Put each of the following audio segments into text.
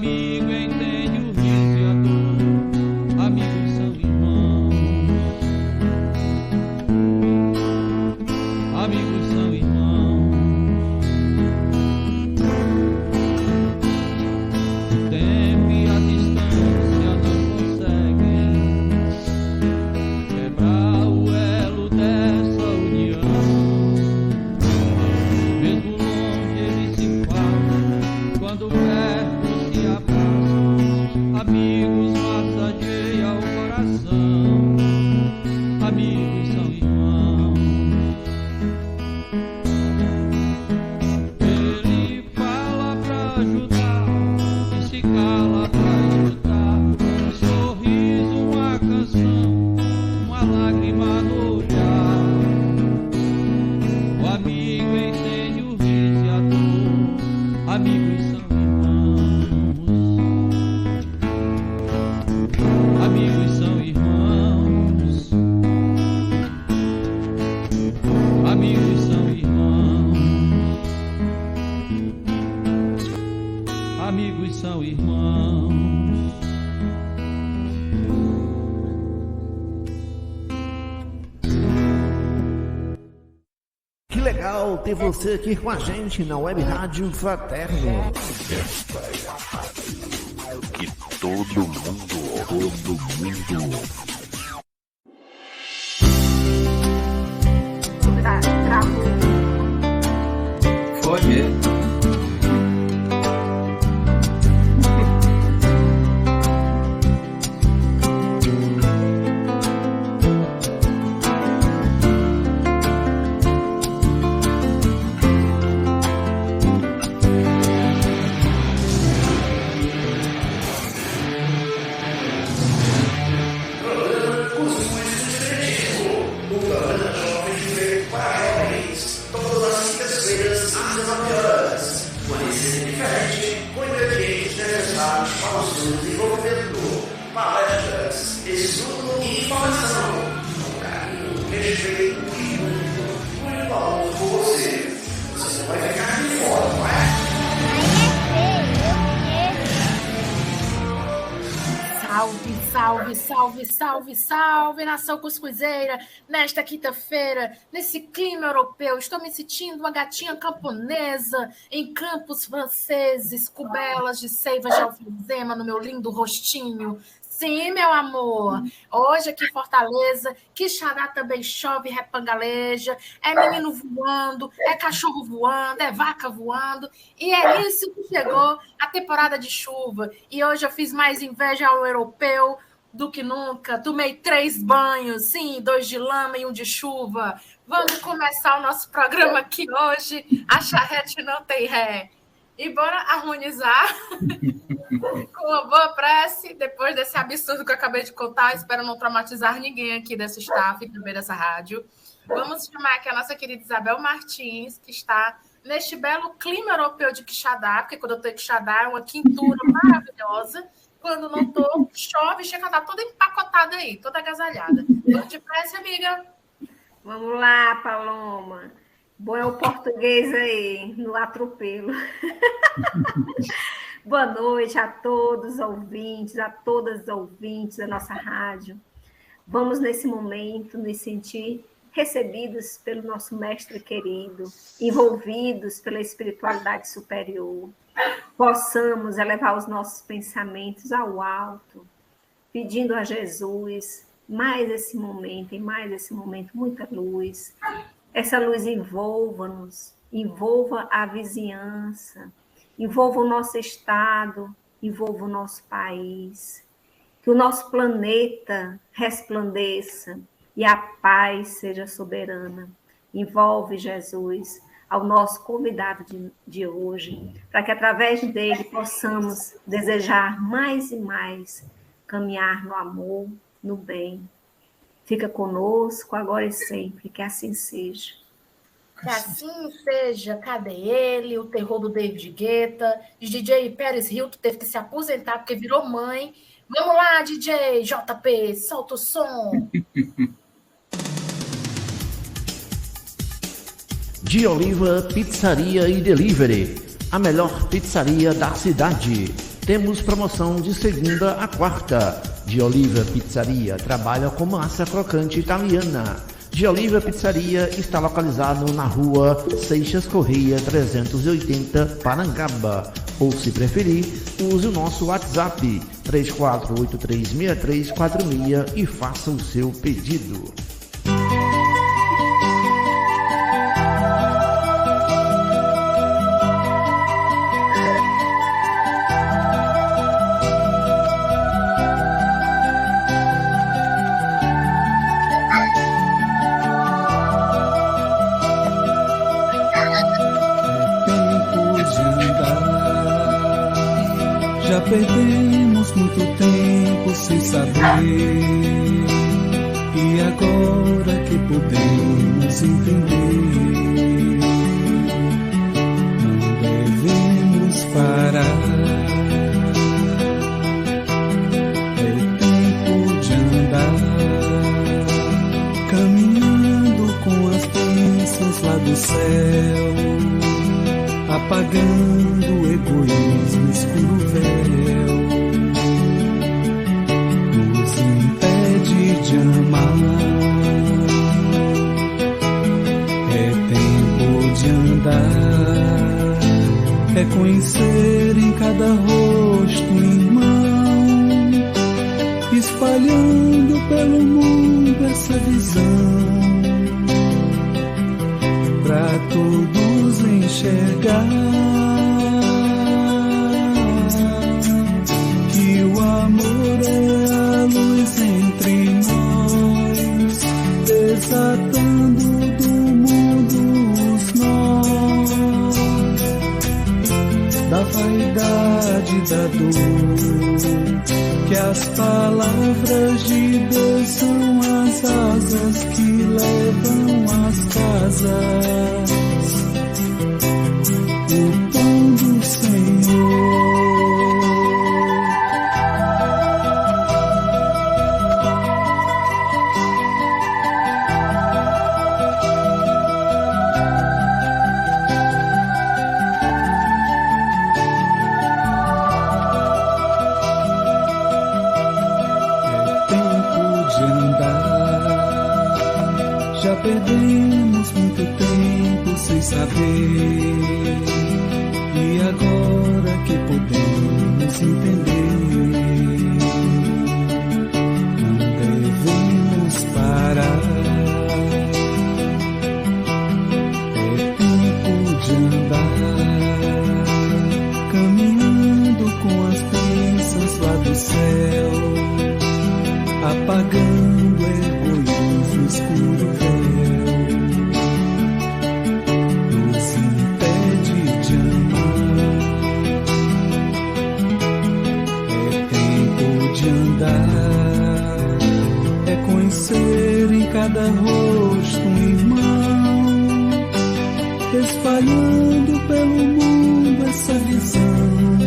amigo entende o riso e a dor. Amigos são irmãos. Amigos são irmãos. O tempo e a distância não conseguem quebrar o elo dessa união. Mesmo longe eles se falam, quando perto se abraçam. Amigos massageiam o coração. Amigos são irmãos. Ele fala pra ajudar e se cala pra escutar. Um sorriso, uma canção, uma lágrima no olhar. O amigo entende o riso e a dor. Amigos são irmãos. Amigos são irmãos. Amigos são irmãos. Amigos são irmãos. Que legal ter você aqui com a gente na Web Rádio Fraterno. Que todo mundo ouve. Foi mesmo. Salve, nação cuscuzeira! Nesta quinta-feira, nesse clima europeu, estou me sentindo uma gatinha camponesa em campos franceses, cubelas de seiva de alfazema no meu lindo rostinho. Sim, meu amor, hoje aqui em Fortaleza, Quixadá também chove, repangaleja, é menino voando, é cachorro voando, é vaca voando, e é isso que chegou a temporada de chuva. E hoje eu fiz mais inveja ao europeu do que nunca, tomei 3 banhos, sim, 2 de lama e 1 de chuva. Vamos começar o nosso programa aqui hoje, a charrete não tem ré. E bora harmonizar com uma boa prece, depois desse absurdo que eu acabei de contar. Espero não traumatizar ninguém aqui dessa staff e também dessa rádio. Vamos chamar aqui a nossa querida Isabel Martins, que está neste belo clima europeu de Quixadá, porque quando eu estou em Quixadá é uma quintura maravilhosa. Quando não estou, chove, chega a estar toda empacotada aí, toda agasalhada. Vamos de prece, amiga? Vamos lá, Paloma. Bom é o português aí, no atropelo. Boa noite a todos os ouvintes, a todas as ouvintes da nossa rádio. Vamos, nesse momento, nos sentir recebidos pelo nosso mestre querido, envolvidos pela espiritualidade superior. Possamos elevar os nossos pensamentos ao alto, pedindo a Jesus mais esse momento, muita luz. Essa luz envolva-nos, envolva a vizinhança, envolva o nosso estado, envolva o nosso país. Que o nosso planeta resplandeça e a paz seja soberana. Envolve, Jesus, ao nosso convidado de hoje, para que através dele possamos desejar mais e mais, caminhar no amor, no bem. Fica conosco agora e sempre, que assim seja. Que assim seja. Cadê ele? O terror do David Guetta. DJ Pérez Hilton teve que se aposentar porque virou mãe. Vamos lá, DJ JP, solta o som. De Oliva Pizzaria e Delivery, a melhor pizzaria da cidade. Temos promoção de segunda a quarta. De Oliva Pizzaria trabalha com massa crocante italiana. De Oliva Pizzaria está localizado na rua Seixas Correia 380, Parangaba. Ou, se preferir, use o nosso WhatsApp 34836346 e faça o seu pedido. Já perdemos muito tempo sem saber, e agora que podemos entender, não devemos parar. É tempo de andar, caminhando com as bênçãos lá do céu, apagando o egoísmo, escuro véu, nos impede de amar. É tempo de andar, é conhecer em cada rosto irmão, espalhando pelo mundo essa visão, pra todos enxergar que o amor é a luz entre nós, desatando do mundo os nós da vaidade, da dor, que as palavras de Deus são as asas que levam às casas o pão do Senhor. Já perdemos muito tempo sem saber, e agora que podemos entender, não devemos parar. É tempo de andar, caminhando com as bênçãos lá do céu, apagando o egoísmo, escuro véu, nos impede de amar. É tempo de andar, é conhecer em cada rosto um irmão, espalhando pelo mundo essa visão,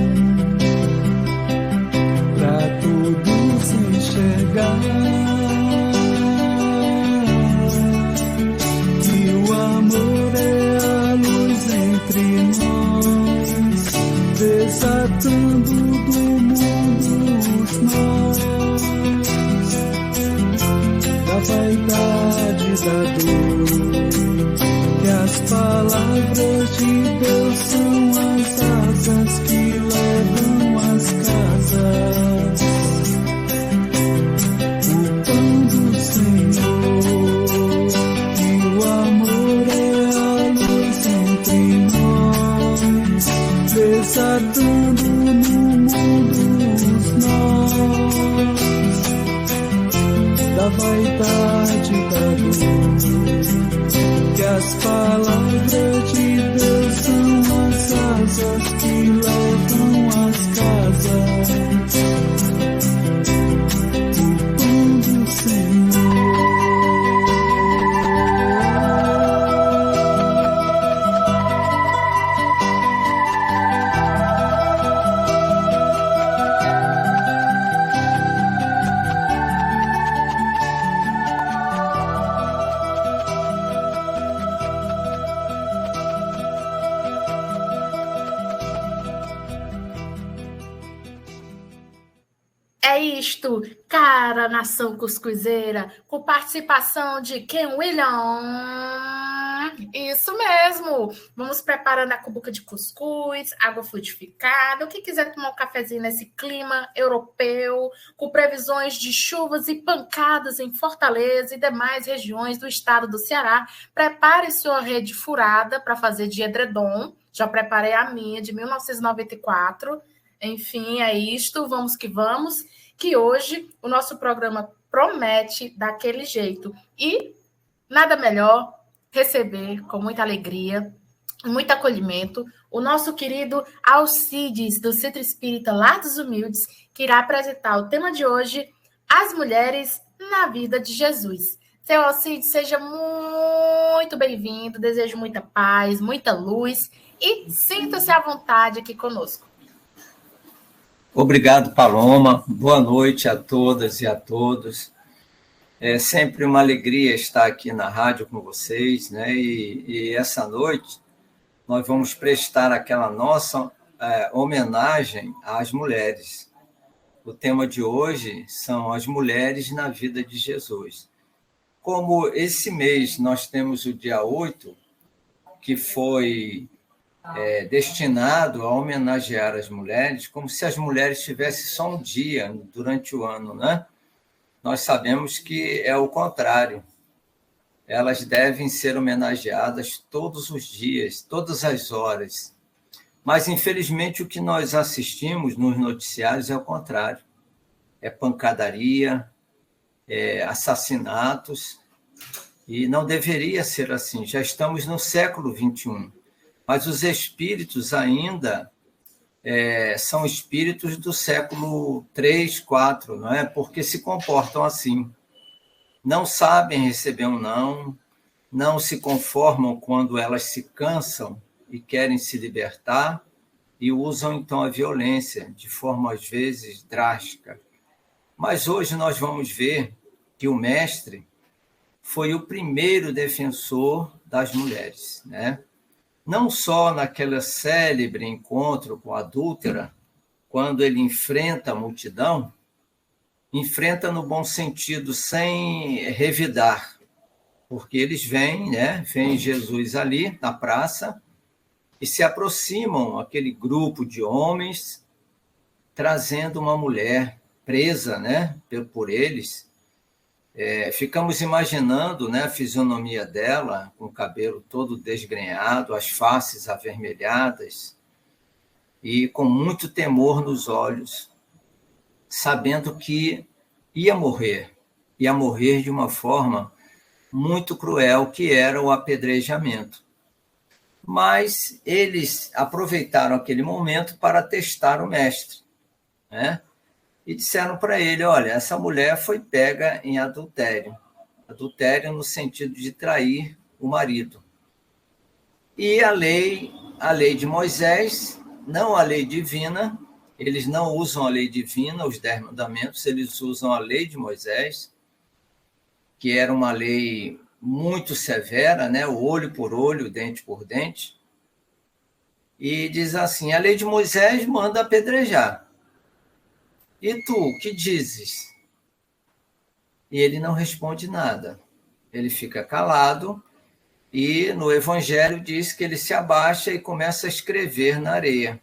pra todos enxergar que o amor é a luz entre nós, desatando do mundo os nós da vaidade, da dor, que as palavras de Deus são as asas que levam às casas o pão do Senhor. E o amor é a luz entre nós, desatando no mundo os nós da vaidade, da dor, que as palavras de Deus são as asas que levam às casas o pão do Senhor. É isto, cara, nação cuscuzeira, com participação de Ken William. Isso mesmo. Vamos preparando a cubuca de cuscuz, água fluidificada, o que quiser tomar um cafezinho nesse clima europeu, com previsões de chuvas e pancadas em Fortaleza e demais regiões do estado do Ceará. Prepare sua rede furada para fazer de edredom. Já preparei a minha de 1994. Enfim, é isto, vamos, que hoje o nosso programa promete daquele jeito. E nada melhor receber com muita alegria, muito acolhimento, o nosso querido Alcides, do Centro Espírita Lar dos Humildes, que irá apresentar o tema de hoje, as mulheres na vida de Jesus. Seu Alcides, seja muito bem-vindo, desejo muita paz, muita luz e sinta-se à vontade aqui conosco. Obrigado, Paloma. Boa noite a todas e a todos. É sempre uma alegria estar aqui na rádio com vocês, né? E essa noite nós vamos prestar aquela nossa homenagem às mulheres. O tema de hoje são as mulheres na vida de Jesus. Como esse mês nós temos o dia 8, que foi destinado a homenagear as mulheres, como se as mulheres tivessem só um dia durante o ano, né? Nós sabemos que é o contrário. Elas devem ser homenageadas todos os dias, todas as horas. Mas, infelizmente, o que nós assistimos nos noticiários é o contrário. É pancadaria, assassinatos, e não deveria ser assim. Já estamos no século XXI. Mas os espíritos ainda são espíritos do século 3, 4, não é? Porque se comportam assim. Não sabem receber um não, não se conformam quando elas se cansam e querem se libertar e usam, então, a violência de forma, às vezes, drástica. Mas hoje nós vamos ver que o mestre foi o primeiro defensor das mulheres, né? Não só naquele célebre encontro com a adúltera, quando ele enfrenta a multidão, enfrenta no bom sentido, sem revidar, porque eles vêm, né? Vem Jesus ali na praça e se aproximam aquele grupo de homens, trazendo uma mulher presa, né? Por eles. Ficamos imaginando, né, a fisionomia dela, com o cabelo todo desgrenhado, as faces avermelhadas e com muito temor nos olhos, sabendo que ia morrer de uma forma muito cruel, que era o apedrejamento. Mas eles aproveitaram aquele momento para testar o mestre, né? E disseram para ele, olha, essa mulher foi pega em adultério. Adultério no sentido de trair o marido. E a lei de Moisés, não a lei divina, eles não usam a lei divina, os 10 mandamentos, eles usam a lei de Moisés, que era uma lei muito severa, né? O olho por olho, dente por dente. E diz assim, a lei de Moisés manda apedrejar. E tu, que dizes? E ele não responde nada. Ele fica calado e no Evangelho diz que ele se abaixa e começa a escrever na areia.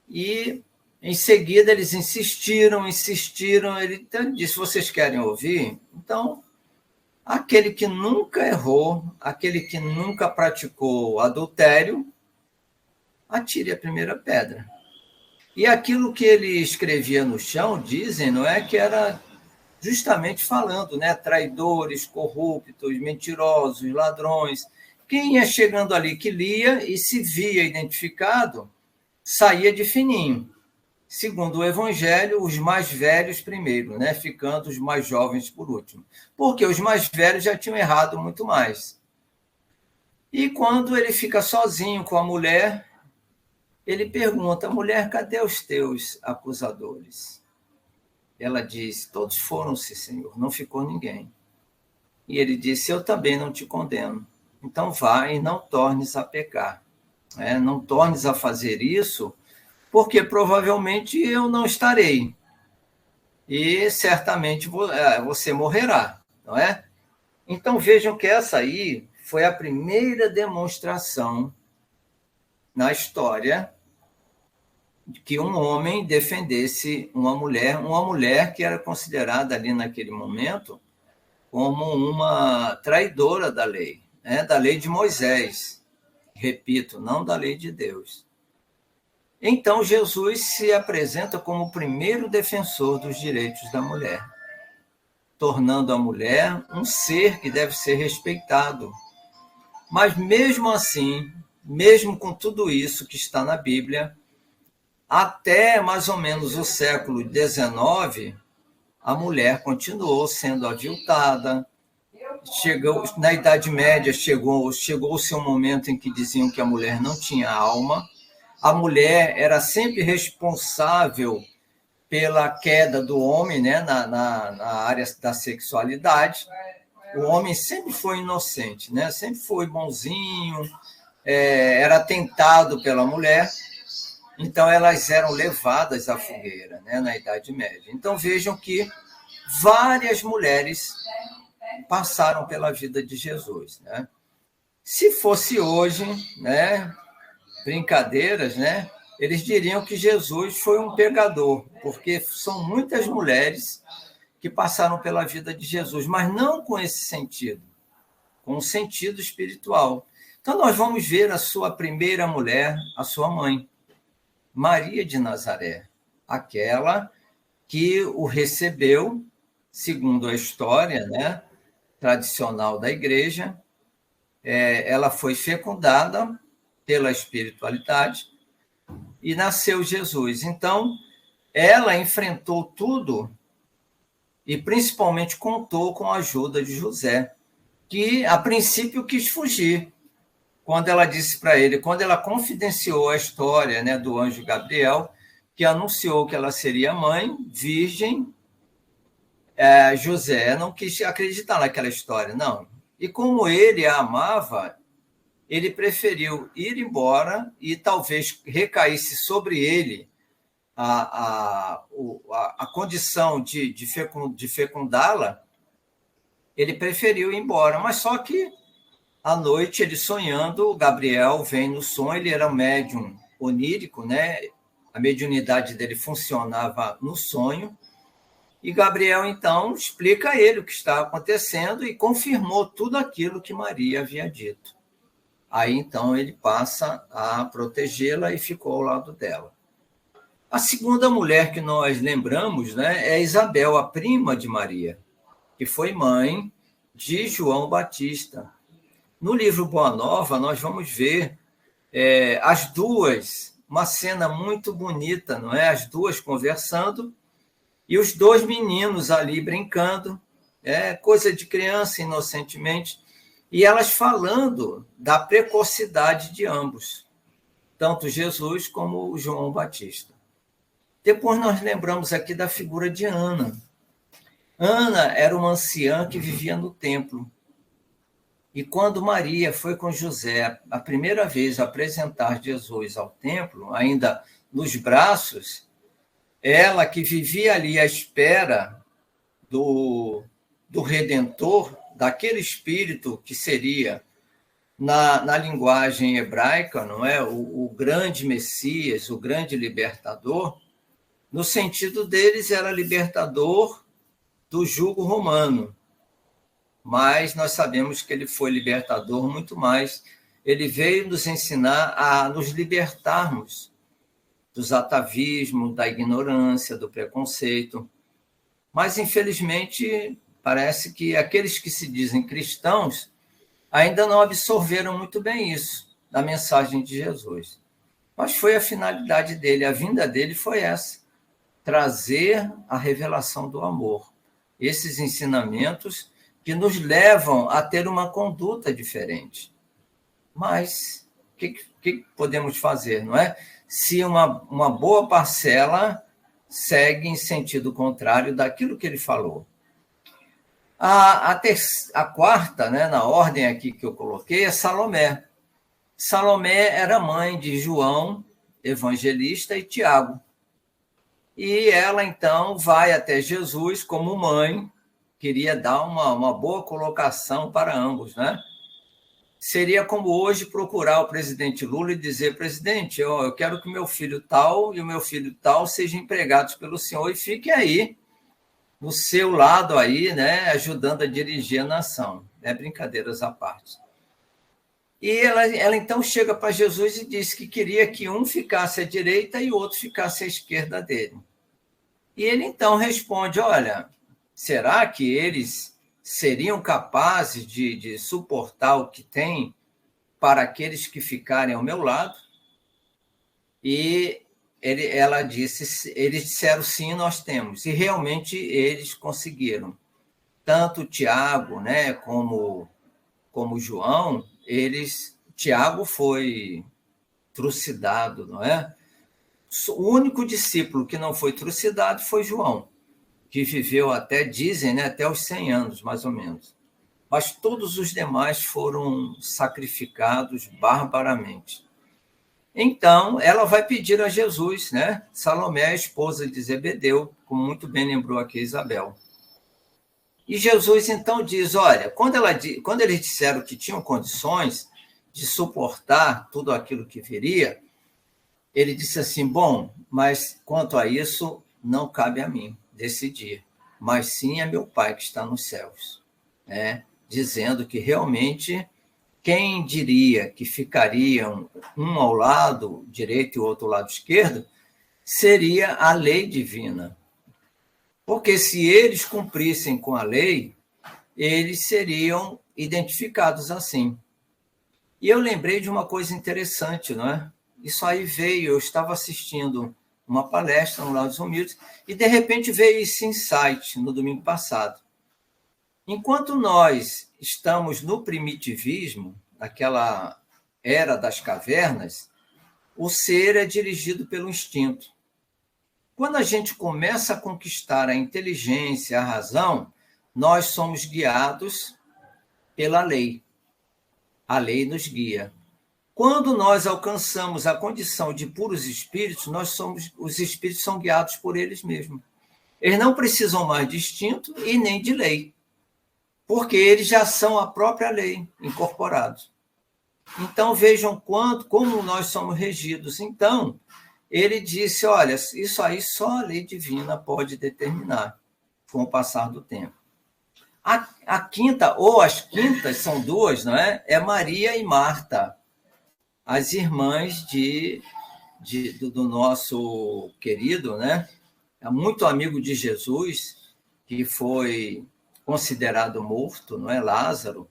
E em seguida eles insistiram, ele disse, vocês querem ouvir? Então, aquele que nunca errou, aquele que nunca praticou adultério, atire a primeira pedra. E aquilo que ele escrevia no chão, dizem, não é, que era justamente falando, né? Traidores, corruptos, mentirosos, ladrões. Quem ia chegando ali que lia e se via identificado, saía de fininho. Segundo o Evangelho, os mais velhos primeiro, né? Ficando os mais jovens por último. Porque os mais velhos já tinham errado muito mais. E quando ele fica sozinho com a mulher, ele pergunta, mulher, cadê os teus acusadores? Ela diz, todos foram-se, Senhor, não ficou ninguém. E ele disse, eu também não te condeno. Então vai e não tornes a pecar. Não tornes a fazer isso, porque provavelmente eu não estarei. e certamente você morrerá, não é? Então vejam que essa aí foi a primeira demonstração na história de que um homem defendesse uma mulher que era considerada ali naquele momento como uma traidora da lei, né? Da lei de Moisés, repito, não da lei de Deus. Então Jesus se apresenta como o primeiro defensor dos direitos da mulher, tornando a mulher um ser que deve ser respeitado. Mas mesmo assim, mesmo com tudo isso que está na Bíblia, até mais ou menos o século XIX, a mulher continuou sendo aviltada. Na Idade Média chegou-se um momento em que diziam que a mulher não tinha alma. A mulher era sempre responsável pela queda do homem, né, na área da sexualidade. O homem sempre foi inocente, né, sempre foi bonzinho, era tentado pela mulher. Então, elas eram levadas à fogueira, né, na Idade Média. Então, vejam que várias mulheres passaram pela vida de Jesus, né? Se fosse hoje, né, brincadeiras, né, eles diriam que Jesus foi um pecador, porque são muitas mulheres que passaram pela vida de Jesus, mas não com esse sentido, com um sentido espiritual. Então, nós vamos ver a sua primeira mulher, a sua mãe, Maria de Nazaré, aquela que o recebeu, segundo a história, né, tradicional da igreja. Ela foi fecundada pela espiritualidade e nasceu Jesus. Então, ela enfrentou tudo e principalmente contou com a ajuda de José, que a princípio quis fugir. Quando ela disse para ele, quando ela confidenciou a história, né, do anjo Gabriel, que anunciou que ela seria mãe, virgem, José não quis acreditar naquela história, não. E como ele a amava, ele preferiu ir embora e talvez recaísse sobre ele a condição de fecundá-la. Ele preferiu ir embora, mas só que à noite, ele sonhando, Gabriel vem no sonho, ele era um médium onírico, né? A mediunidade dele funcionava no sonho, e Gabriel, então, explica a ele o que estava acontecendo e confirmou tudo aquilo que Maria havia dito. Aí, então, ele passa a protegê-la e ficou ao lado dela. A segunda mulher que nós lembramos, né, é Isabel, a prima de Maria, que foi mãe de João Batista. No livro Boa Nova, nós vamos ver as duas, uma cena muito bonita, não é? As duas conversando e os dois meninos ali brincando, coisa de criança, inocentemente, e elas falando da precocidade de ambos, tanto Jesus como o João Batista. Depois nós lembramos aqui da figura de Ana. Ana era uma anciã que vivia no templo. E quando Maria foi com José a primeira vez apresentar Jesus ao templo, ainda nos braços, ela que vivia ali à espera do Redentor, daquele espírito que seria, na linguagem hebraica, não é? O grande Messias, o grande libertador, no sentido deles era libertador do jugo romano. Mas nós sabemos que ele foi libertador muito mais. Ele veio nos ensinar a nos libertarmos dos atavismos, da ignorância, do preconceito. Mas, infelizmente, parece que aqueles que se dizem cristãos ainda não absorveram muito bem isso, da mensagem de Jesus. Mas foi a finalidade dele, a vinda dele foi essa, trazer a revelação do amor. Esses ensinamentos que nos levam a ter uma conduta diferente. Mas o que podemos fazer, não é? Se uma boa parcela segue em sentido contrário daquilo que ele falou. A quarta, né, na ordem aqui que eu coloquei, é Salomé. Salomé era mãe de João, evangelista, e Tiago. E ela, então, vai até Jesus como mãe, queria dar uma boa colocação para ambos, né? Seria como hoje procurar o presidente Lula e dizer: presidente, eu quero que meu filho tal e o meu filho tal sejam empregados pelo senhor e fiquem aí, no seu lado aí, né, ajudando a dirigir a nação. Brincadeiras à parte. E ela então chega para Jesus e diz que queria que um ficasse à direita e o outro ficasse à esquerda dele. E ele então responde: olha, será que eles seriam capazes de suportar o que tem para aqueles que ficarem ao meu lado? E ela disse, eles disseram sim, nós temos. E realmente eles conseguiram. Tanto Tiago, né, como João, Tiago foi trucidado, não é? O único discípulo que não foi trucidado foi João, que viveu até, dizem, né, até os 100 anos, mais ou menos. Mas todos os demais foram sacrificados barbaramente. Então, ela vai pedir a Jesus, né? Salomé, a esposa de Zebedeu, como muito bem lembrou aqui Isabel. E Jesus, então, diz, olha, quando eles disseram que tinham condições de suportar tudo aquilo que viria, ele disse assim: bom, mas quanto a isso, não cabe a mim decidir, mas sim a meu Pai que está nos céus, né? Dizendo que realmente quem diria que ficariam um ao lado direito e o outro ao lado esquerdo seria a lei divina. Porque se eles cumprissem com a lei, eles seriam identificados assim. E eu lembrei de uma coisa interessante, não é? Isso aí veio, eu estava assistindo uma palestra no Lar dos Humildes, e de repente veio esse insight no domingo passado. Enquanto nós estamos no primitivismo, naquela era das cavernas, o ser é dirigido pelo instinto. Quando a gente começa a conquistar a inteligência, a razão, nós somos guiados pela lei. A lei nos guia. Quando nós alcançamos a condição de puros espíritos, os espíritos são guiados por eles mesmos. Eles não precisam mais de instinto e nem de lei, porque eles já são a própria lei, incorporados. Então, vejam como nós somos regidos. Então, ele disse, olha, isso aí só a lei divina pode determinar, com o passar do tempo. A quinta, ou as quintas, são duas, não é? É Maria e Marta, as irmãs do nosso querido, né? Muito amigo de Jesus, que foi considerado morto, não é? Lázaro,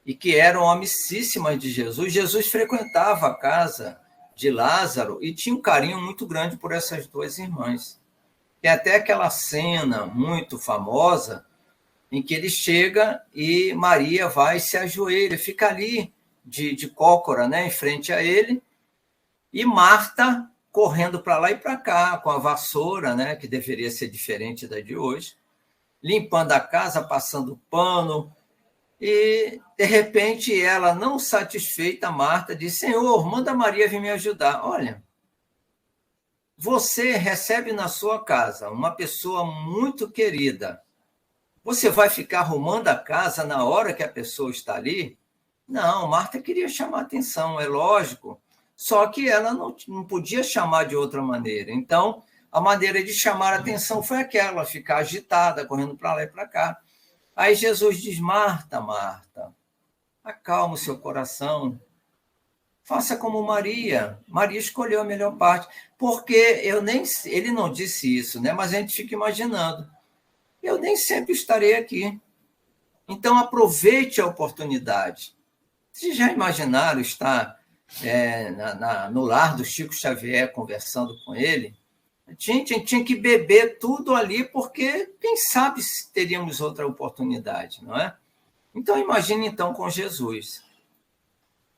e que eram amicíssimas de Jesus. Jesus frequentava a casa de Lázaro e tinha um carinho muito grande por essas duas irmãs. Tem até aquela cena muito famosa em que ele chega e Maria vai e se ajoelha, fica ali de cócora, né, em frente a ele, e Marta correndo para lá e para cá, com a vassoura, né, que deveria ser diferente da de hoje, limpando a casa, passando pano, e, de repente, ela, não satisfeita, Marta, diz, Senhor, manda Maria vir me ajudar. Olha, você recebe na sua casa uma pessoa muito querida, você vai ficar arrumando a casa na hora que a pessoa está ali? Não, Marta queria chamar atenção, é lógico, só que ela não podia chamar de outra maneira. Então, a maneira de chamar a atenção foi aquela, ficar agitada, correndo para lá e para cá. Aí Jesus diz, Marta, Marta, acalma o seu coração, faça como Maria. Maria escolheu a melhor parte, porque ele não disse isso, né? Mas a gente fica imaginando, eu nem sempre estarei aqui. Então, aproveite a oportunidade. Vocês já imaginaram estar no lar do Chico Xavier conversando com ele? Tinha que beber tudo ali, porque quem sabe se teríamos outra oportunidade, não é? Então, imagine então com Jesus.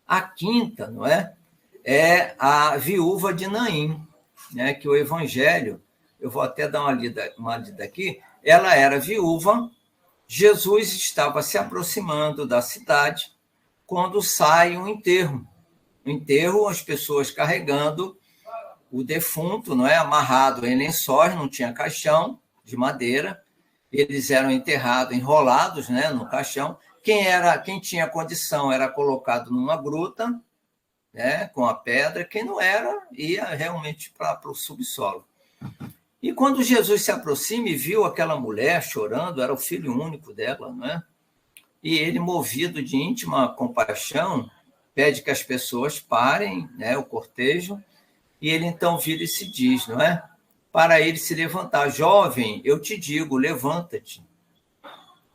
A quinta, não é? É a viúva de Naim, né? Que o Evangelho, eu vou até dar uma lida aqui, ela era viúva, Jesus estava se aproximando da cidade quando sai um enterro. O enterro, as pessoas carregando o defunto, não é, amarrado em lençóis, não tinha caixão de madeira, eles eram enterrados, enrolados, né, no caixão. Quem tinha condição era colocado numa gruta, né, com a pedra, quem não era, ia realmente para o subsolo. E quando Jesus se aproxima e viu aquela mulher chorando, era o filho único dela, não é? E ele, movido de íntima compaixão, pede que as pessoas parem, né, o cortejo, e ele então vira e se diz, não é? Para ele se levantar: jovem, eu te digo, levanta-te.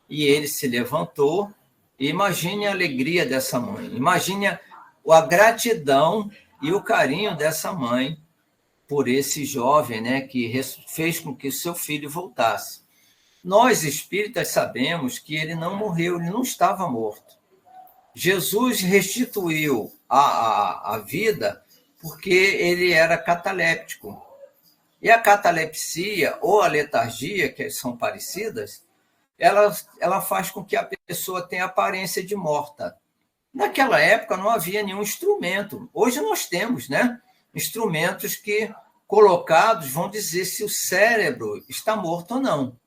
E ele se levantou, e imagine a alegria dessa mãe, imagine a gratidão e o carinho dessa mãe por esse jovem, né, que fez com que seu filho voltasse. Nós, espíritas, sabemos que ele não morreu, ele não estava morto. Jesus restituiu a vida porque ele era cataléptico. E a catalepsia ou a letargia, que são parecidas, ela faz com que a pessoa tenha aparência de morta. Naquela época não havia nenhum instrumento. Hoje nós temos, né, instrumentos que, colocados, vão dizer se o cérebro está morto ou não.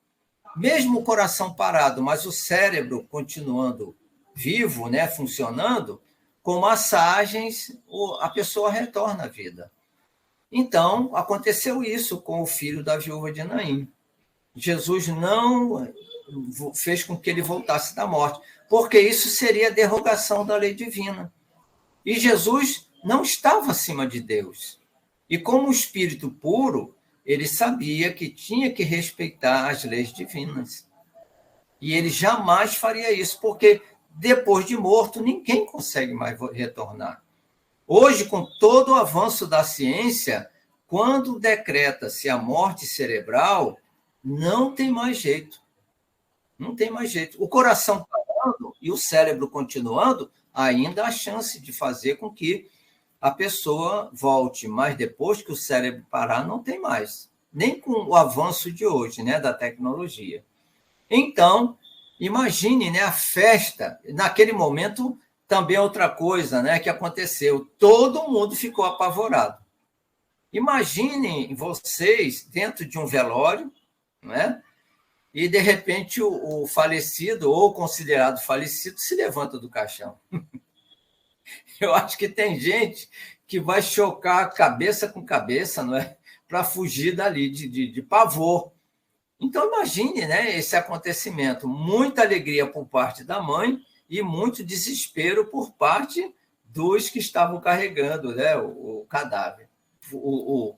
Mesmo o coração parado, mas o cérebro continuando vivo, né, funcionando, com massagens, a pessoa retorna à vida. Então, aconteceu isso com o filho da viúva de Naim. Jesus não fez com que ele voltasse da morte, porque isso seria derrogação da lei divina. E Jesus não estava acima de Deus. E como espírito puro, ele sabia que tinha que respeitar as leis divinas. E ele jamais faria isso, porque depois de morto, ninguém consegue mais retornar. Hoje, com todo o avanço da ciência, quando decreta-se a morte cerebral, não tem mais jeito. Não tem mais jeito. O coração parando e o cérebro continuando, ainda há chance de fazer com que a pessoa volte, mas depois que o cérebro parar, não tem mais. Nem com o avanço de hoje, né, da tecnologia. Então, imagine, né, a festa. Naquele momento, também outra coisa, né, que aconteceu. Todo mundo ficou apavorado. Imaginem vocês dentro de um velório, né, e, de repente, o falecido ou considerado falecido se levanta do caixão. Eu acho que tem gente que vai chocar cabeça com cabeça, não é? Para fugir dali, de pavor. Então, imagine, né, esse acontecimento. Muita alegria por parte da mãe e muito desespero por parte dos que estavam carregando, né, o cadáver, o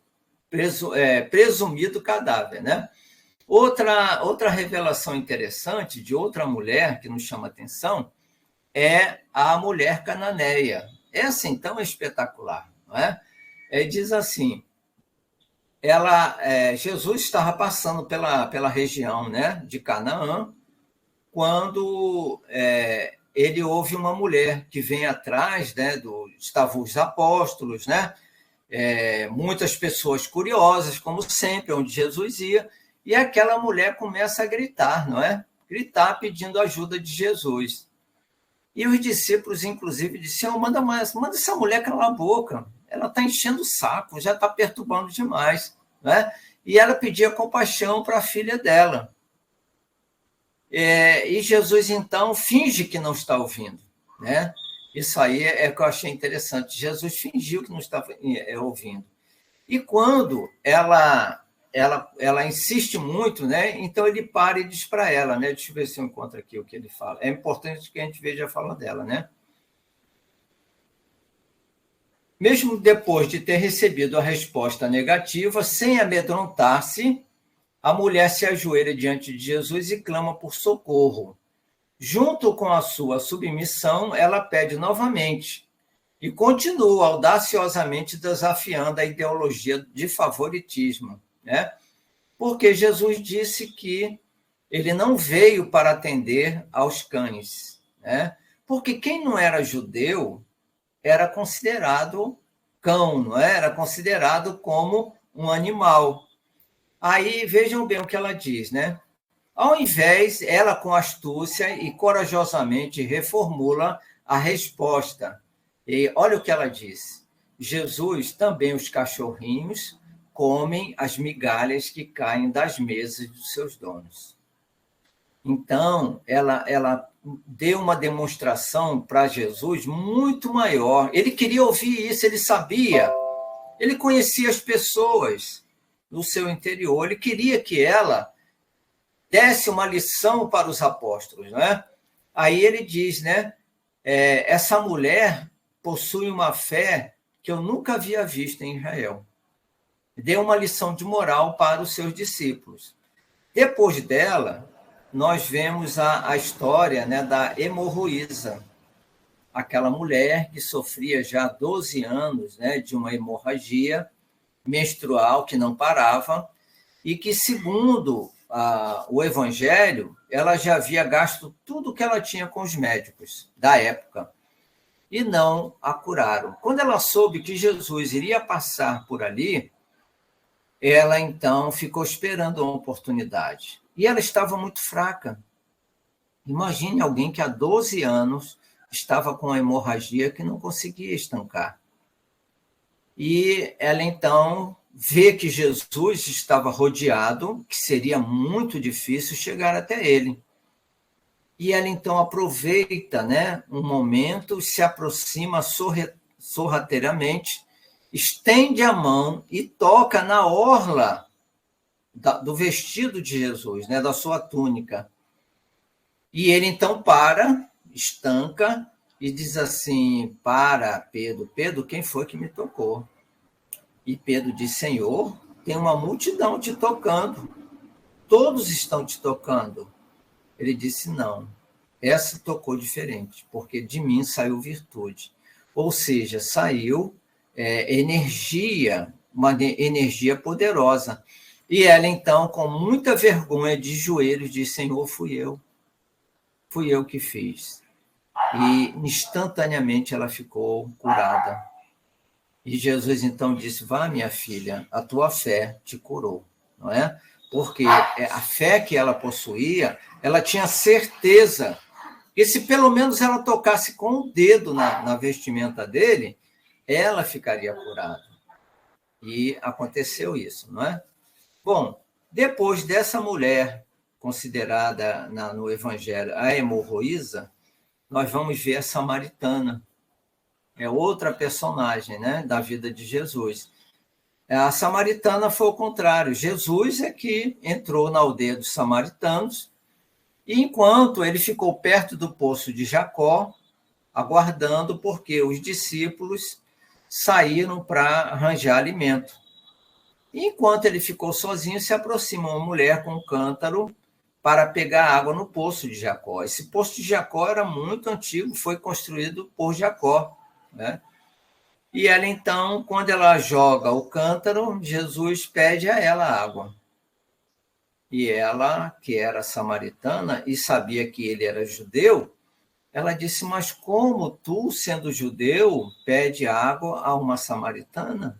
presumido cadáver, né? Outra revelação interessante de outra mulher que nos chama atenção é a mulher cananeia. Essa, então, é espetacular, não é? Diz assim, Jesus estava passando pela região, né, de Canaã, quando ele ouve uma mulher que vem atrás, né, estavam os apóstolos, né, muitas pessoas curiosas, como sempre, onde Jesus ia, e aquela mulher começa a gritar, não é? Gritar pedindo ajuda de Jesus. E os discípulos, inclusive, disseram: manda essa mulher calar a boca, ela está enchendo o saco, já está perturbando demais, né? E ela pedia compaixão para a filha dela. E Jesus, então, finge que não está ouvindo, né? Isso aí é que eu achei interessante. Jesus fingiu que não estava ouvindo. E quando ela insiste muito, né? Então ele para e diz para ela, né? Deixa eu ver se eu encontro aqui o que ele fala. É importante que a gente veja a fala dela, né? Mesmo depois de ter recebido a resposta negativa, sem amedrontar-se, a mulher se ajoelha diante de Jesus e clama por socorro. Junto com a sua submissão, ela pede novamente e continua audaciosamente desafiando a ideologia de favoritismo, né? Porque Jesus disse que ele não veio para atender aos cães, né? Porque quem não era judeu era considerado cão, não é? Era considerado como um animal. Aí vejam bem o que ela diz, né? Ao invés, ela com astúcia e corajosamente reformula a resposta. E olha o que ela diz: Jesus, também os cachorrinhos comem as migalhas que caem das mesas dos seus donos. Então, ela deu uma demonstração para Jesus muito maior. Ele queria ouvir isso, ele sabia, ele conhecia as pessoas no seu interior, ele queria que ela desse uma lição para os apóstolos, não é? Aí ele diz, né? Essa mulher possui uma fé que eu nunca havia visto em Israel. Deu uma lição de moral para os seus discípulos. Depois dela, nós vemos a história, né, da hemorroísa, aquela mulher que sofria já 12 anos, né, de uma hemorragia menstrual que não parava e que, segundo o Evangelho, ela já havia gasto tudo que ela tinha com os médicos da época e não a curaram. Quando ela soube que Jesus iria passar por ali, ela então ficou esperando uma oportunidade. E ela estava muito fraca. Imagine alguém que há 12 anos estava com uma hemorragia que não conseguia estancar. E ela então vê que Jesus estava rodeado, que seria muito difícil chegar até ele. E ela então aproveita, né, um momento, se aproxima sorrateiramente, estende a mão e toca na orla do vestido de Jesus, né, da sua túnica. E ele então para, estanca e diz assim para Pedro: Pedro, quem foi que me tocou? E Pedro diz: Senhor, tem uma multidão te tocando. Todos estão te tocando. Ele disse: não, essa tocou diferente, porque de mim saiu virtude. Ou seja, saiu energia, uma energia poderosa. E ela, então, com muita vergonha, de joelhos, diz: Senhor, fui eu que fiz. E instantaneamente ela ficou curada. E Jesus, então, disse: vá, minha filha, a tua fé te curou, não é? Porque a fé que ela possuía, ela tinha certeza que se pelo menos ela tocasse com o dedo na vestimenta dele, ela ficaria curada. E aconteceu isso, não é? Bom, depois dessa mulher considerada no Evangelho a hemorroísa, nós vamos ver a samaritana. É outra personagem, né, da vida de Jesus. A samaritana foi o contrário. Jesus é que entrou na aldeia dos samaritanos e, enquanto ele ficou perto do poço de Jacó, aguardando, porque os discípulos saíram para arranjar alimento. E, enquanto ele ficou sozinho, se aproxima uma mulher com um cântaro para pegar água no poço de Jacó. Esse poço de Jacó era muito antigo, foi construído por Jacó, né? E ela, então, quando ela joga o cântaro, Jesus pede a ela água. E ela, que era samaritana e sabia que ele era judeu, ela disse: mas como tu, sendo judeu, pede água a uma samaritana?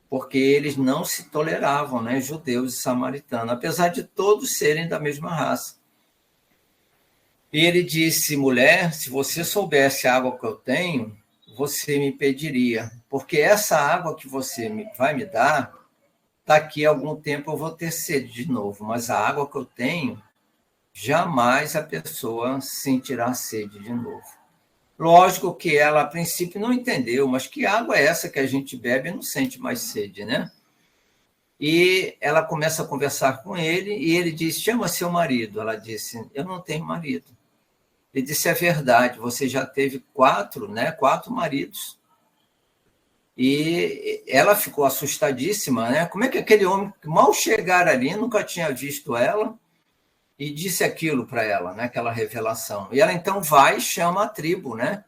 Porque eles não se toleravam, né, judeus e samaritanos, apesar de todos serem da mesma raça. E ele disse: mulher, se você soubesse a água que eu tenho, você me pediria, porque essa água que você vai me dar, daqui a algum tempo eu vou ter sede de novo, mas a água que eu tenho, jamais a pessoa sentirá sede de novo. Lógico que ela, a princípio, não entendeu, mas que água é essa que a gente bebe e não sente mais sede, né? E ela começa a conversar com ele, e ele diz: chama seu marido. Ela disse: eu não tenho marido. Ele disse: é verdade, você já teve 4 maridos. E ela ficou assustadíssima, né? Como é que aquele homem, mal chegar ali, nunca tinha visto ela, e disse aquilo para ela, né? Aquela revelação. E ela então vai e chama a tribo, né?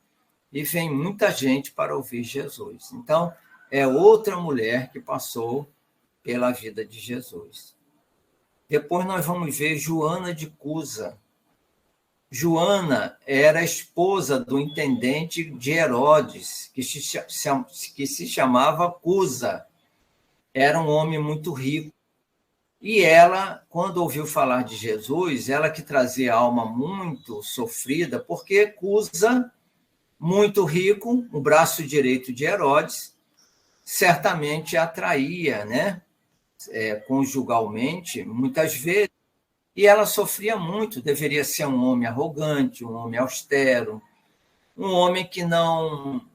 E vem muita gente para ouvir Jesus. Então, é outra mulher que passou pela vida de Jesus. Depois nós vamos ver Joana de Cusa. Joana era esposa do intendente de Herodes, que se chamava Cusa. Era um homem muito rico. E ela, quando ouviu falar de Jesus, ela que trazia a alma muito sofrida, porque Cusa muito rico, o braço direito de Herodes, certamente atraía, né, conjugalmente, muitas vezes, e ela sofria muito, deveria ser um homem arrogante, um homem austero, um homem que não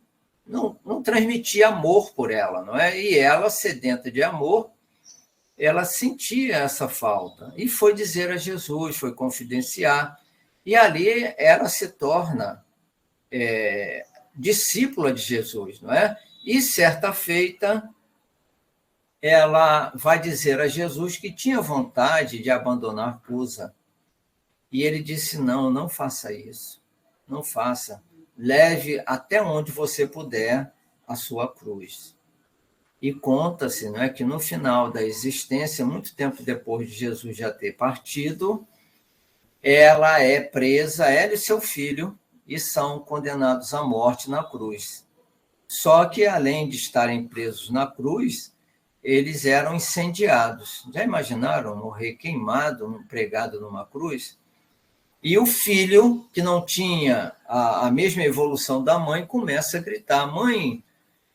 transmitia amor por ela, não é? E ela, sedenta de amor, ela sentia essa falta e foi dizer a Jesus, foi confidenciar, e ali ela se torna discípula de Jesus, não é? E certa feita ela vai dizer a Jesus que tinha vontade de abandonar Cusa. E ele disse: não faça isso, não faça. Leve até onde você puder a sua cruz. E conta-se, não é, que no final da existência, muito tempo depois de Jesus já ter partido, ela é presa, ela e seu filho, e são condenados à morte na cruz. Só que, além de estarem presos na cruz, eles eram incendiados. Já imaginaram morrer queimado, pregado numa cruz? E o filho, que não tinha a mesma evolução da mãe, começa a gritar: mãe,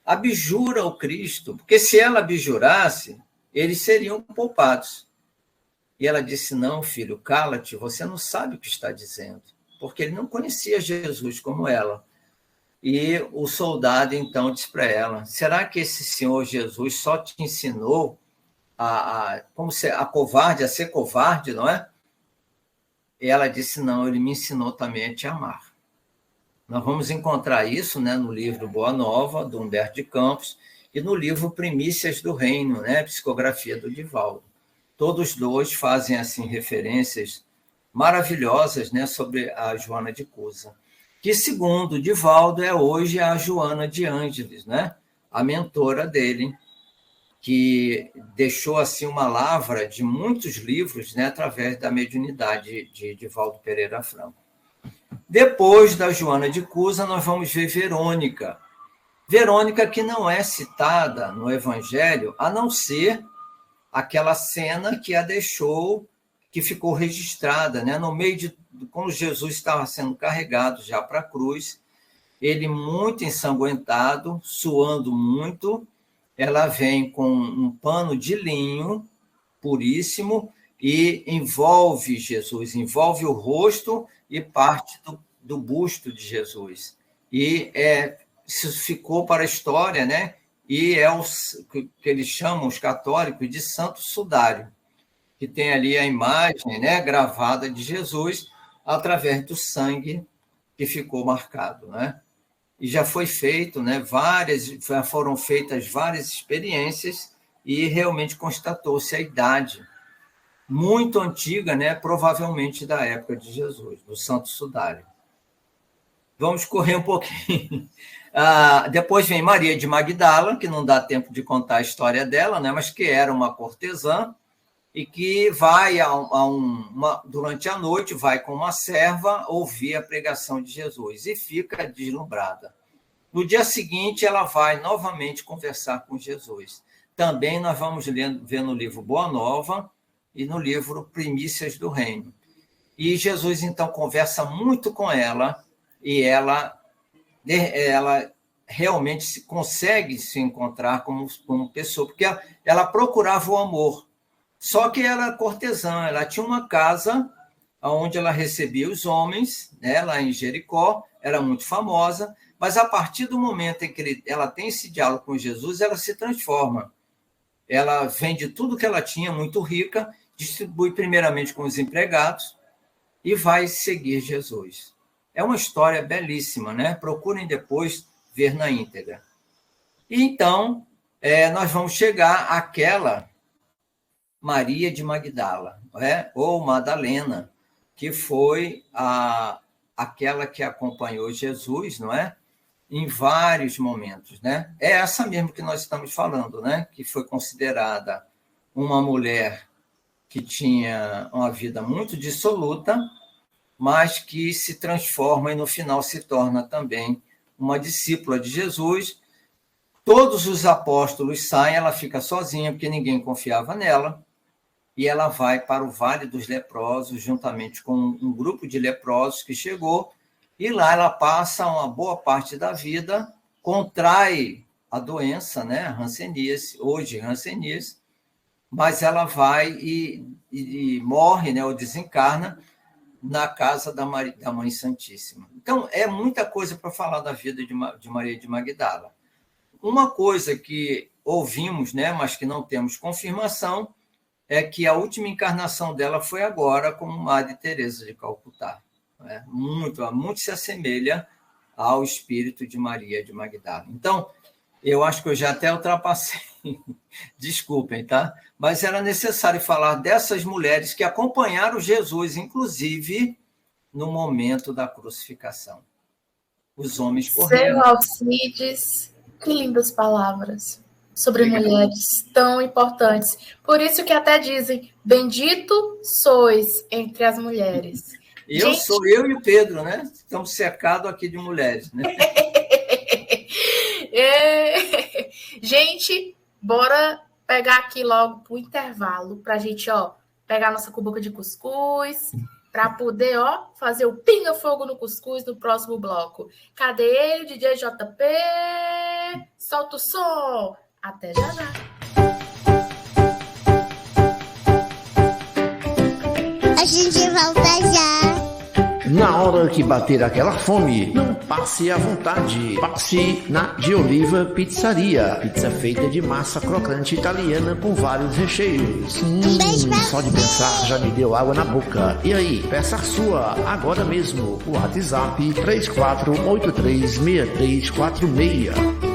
abjura o Cristo, porque se ela abjurasse, eles seriam poupados. E ela disse: não, filho, cala-te, você não sabe o que está dizendo, porque ele não conhecia Jesus como ela. E o soldado, então, disse para ela: será que esse Senhor Jesus só te ensinou a ser covarde, não é? E ela disse: não, ele me ensinou também a te amar. Nós vamos encontrar isso, né, no livro Boa Nova, do Humberto de Campos, e no livro Primícias do Reino, né, psicografia do Divaldo. Todos dois fazem assim referências maravilhosas, né, sobre a Joana de Cusa, que, segundo Divaldo, é hoje a Joana de Ângeles, né? A mentora dele, que deixou assim uma lavra de muitos livros, né, através da mediunidade de Divaldo Pereira Franco. Depois da Joana de Cusa, nós vamos ver Verônica. Verônica, que não é citada no Evangelho, a não ser aquela cena que a deixou, que ficou registrada, né, no meio de quando Jesus estava sendo carregado já para a cruz, ele muito ensanguentado, suando muito, ela vem com um pano de linho puríssimo e envolve Jesus, envolve o rosto e parte do busto de Jesus. E isso ficou para a história, né? E é o que eles chamam, os católicos, de Santo Sudário, que tem ali a imagem, né, gravada de Jesus, através do sangue que ficou marcado, né? E já foi feito, né, foram feitas várias experiências e realmente constatou-se a idade muito antiga, né, provavelmente da época de Jesus, do Santo Sudário. Vamos correr um pouquinho. Depois vem Maria de Magdala, que não dá tempo de contar a história dela, né, mas que era uma cortesã, e que vai durante a noite, vai com uma serva ouvir a pregação de Jesus e fica deslumbrada. No dia seguinte, ela vai novamente conversar com Jesus. Também nós vamos ver no livro Boa Nova e no livro Primícias do Reino. E Jesus, então, conversa muito com ela e ela realmente consegue se encontrar como pessoa, porque ela procurava o amor. Só que ela era cortesã, ela tinha uma casa onde ela recebia os homens, né, lá em Jericó, era muito famosa, mas a partir do momento em que ela tem esse diálogo com Jesus, ela se transforma. Ela vende tudo que ela tinha, muito rica, distribui primeiramente com os empregados e vai seguir Jesus. É uma história belíssima, né? Procurem depois ver na íntegra. E então, nós vamos chegar àquela Maria de Magdala, ou Madalena, que foi aquela que acompanhou Jesus, não é? Em vários momentos, né? É essa mesmo que nós estamos falando, né? Que foi considerada uma mulher que tinha uma vida muito dissoluta, mas que se transforma e no final se torna também uma discípula de Jesus. Todos os apóstolos saem, ela fica sozinha, porque ninguém confiava nela, e ela vai para o Vale dos Leprosos, juntamente com um grupo de leprosos que chegou, E lá ela passa uma boa parte da vida, contrai a doença, né, hanseníase, hoje hanseníase, mas ela vai e morre, né, ou desencarna na casa da Mãe Santíssima. Então, é muita coisa para falar da vida de Maria de Magdala. Uma coisa que ouvimos, né, mas que não temos confirmação, é que a última encarnação dela foi agora como Madre Teresa de Calcutá. Né? Muito se assemelha ao espírito de Maria de Magdala. Então, eu acho que eu já até ultrapassei, desculpem, tá? Mas era necessário falar dessas mulheres que acompanharam Jesus, inclusive, no momento da crucificação. Os homens correram. Seu Alcides, que lindas palavras sobre mulheres tão importantes. Por isso que até dizem, bendito sois entre as mulheres. Sou eu e o Pedro, né? Estamos cercados aqui de mulheres, né? Gente, bora pegar aqui logo pro intervalo pra gente, pegar nossa cubuca de cuscuz, para poder, fazer o pinga-fogo no cuscuz no próximo bloco. Cadê ele, DJ JP? Solta o som! Até já já! A gente volta já! Na hora que bater aquela fome, não passe à vontade. Passe na De Oliva Pizzaria. Pizza feita de massa crocante italiana com vários recheios. Só de pensar já me deu água na boca. E aí, peça a sua agora mesmo. O WhatsApp 34836346.